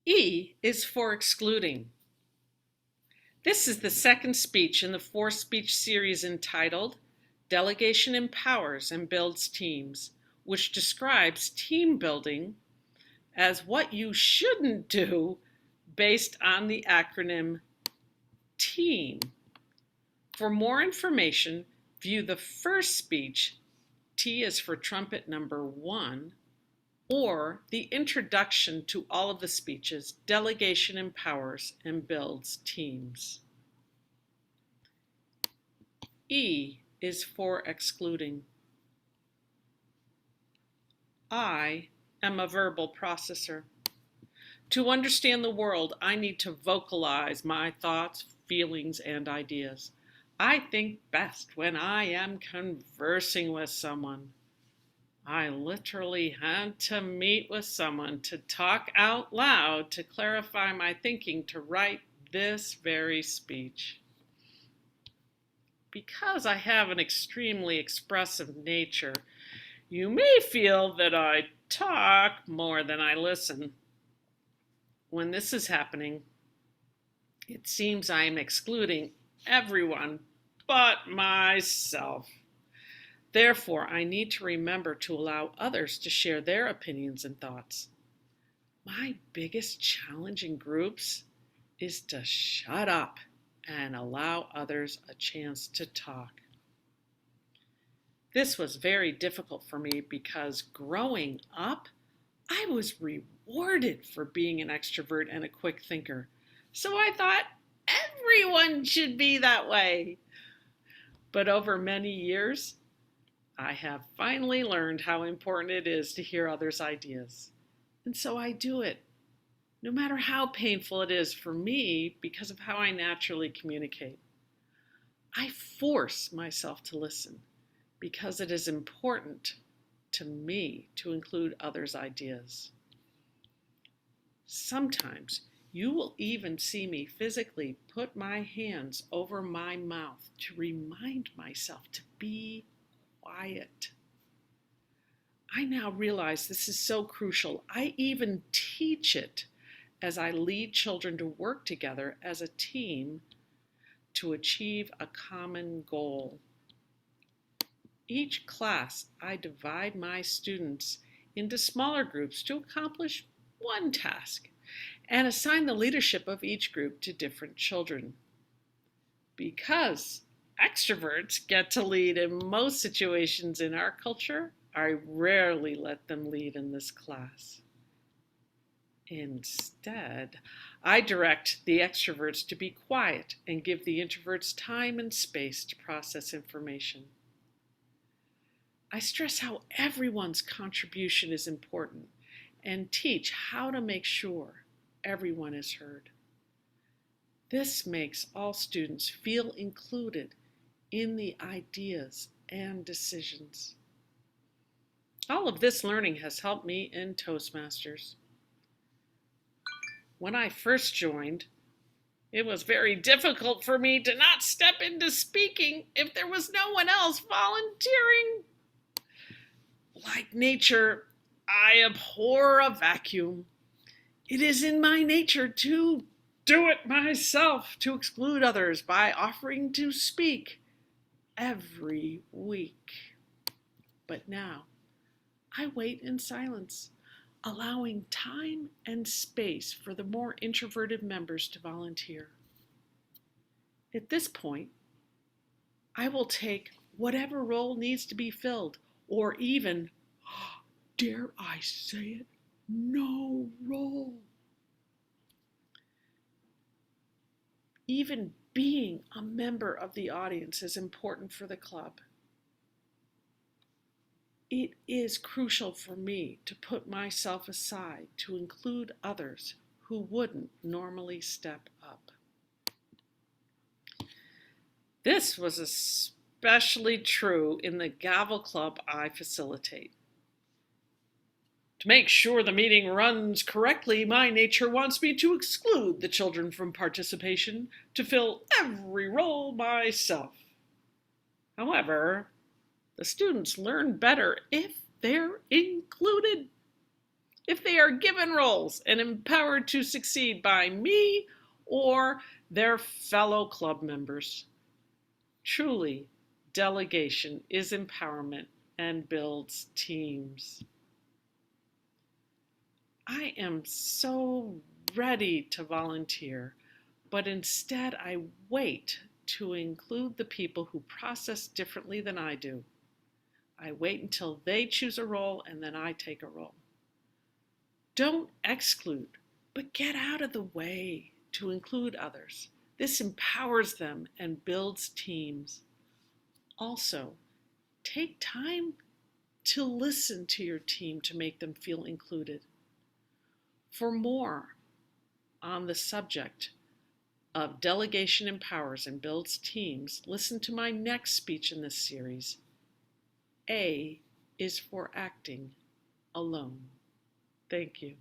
E is for excluding. This is the second speech in the four-speech series entitled Delegation Empowers and Builds Teams, which describes team building as what you shouldn't do based on the acronym TEAM. For more information, view the first speech, T is for trumpet number 1, or the introduction to all of the speeches, Delegation Empowers and Builds Teams. E is for excluding. I am a verbal processor. To understand the world, I need to vocalize my thoughts, feelings, and ideas. I think best when I am conversing with someone. I literally had to meet with someone to talk out loud to clarify my thinking to write this very speech. Because I have an extremely expressive nature, you may feel that I talk more than I listen. When this is happening, it seems I am excluding everyone but myself. Therefore, I need to remember to allow others to share their opinions and thoughts. My biggest challenge in groups is to shut up and allow others a chance to talk. This was very difficult for me because growing up, I was rewarded for being an extrovert and a quick thinker. So I thought everyone should be that way. But over many years, I have finally learned how important it is to hear others' ideas. And so I do it, no matter how painful it is for me because of how I naturally communicate. I force myself to listen because it is important to me to include others' ideas. Sometimes you will even see me physically put my hands over my mouth to remind myself to be quiet. I now realize this is so crucial. I even teach it as I lead children to work together as a team to achieve a common goal. Each class, I divide my students into smaller groups to accomplish one task and assign the leadership of each group to different children. Because extroverts get to lead in most situations in our culture, I rarely let them lead in this class. Instead, I direct the extroverts to be quiet and give the introverts time and space to process information. I stress how everyone's contribution is important and teach how to make sure everyone is heard. This makes all students feel included in the ideas and decisions. All of this learning has helped me in Toastmasters. When I first joined, it was very difficult for me to not step into speaking if there was no one else volunteering. Like nature, I abhor a vacuum. It is in my nature to do it myself, to exclude others by offering to speak every week. But now, I wait in silence, allowing time and space for the more introverted members to volunteer. At this point, I will take whatever role needs to be filled, or even, dare I say it, no role. Even being a member of the audience is important for the club. It is crucial for me to put myself aside to include others who wouldn't normally step up. This was especially true in the Gavel Club I facilitate. To make sure the meeting runs correctly, my nature wants me to exclude the children from participation, to fill every role myself. However, the students learn better if they're included. if they are given roles and empowered to succeed by me or their fellow club members. Truly, delegation is empowerment and builds teams. I am so ready to volunteer, but instead I wait to include the people who process differently than I do. I wait until they choose a role and then I take a role. Don't exclude, but get out of the way to include others. This empowers them and builds teams. Also, take time to listen to your team to make them feel included. For more on the subject of delegation empowers and builds teams, listen to my next speech in this series. A is for acting alone. Thank you.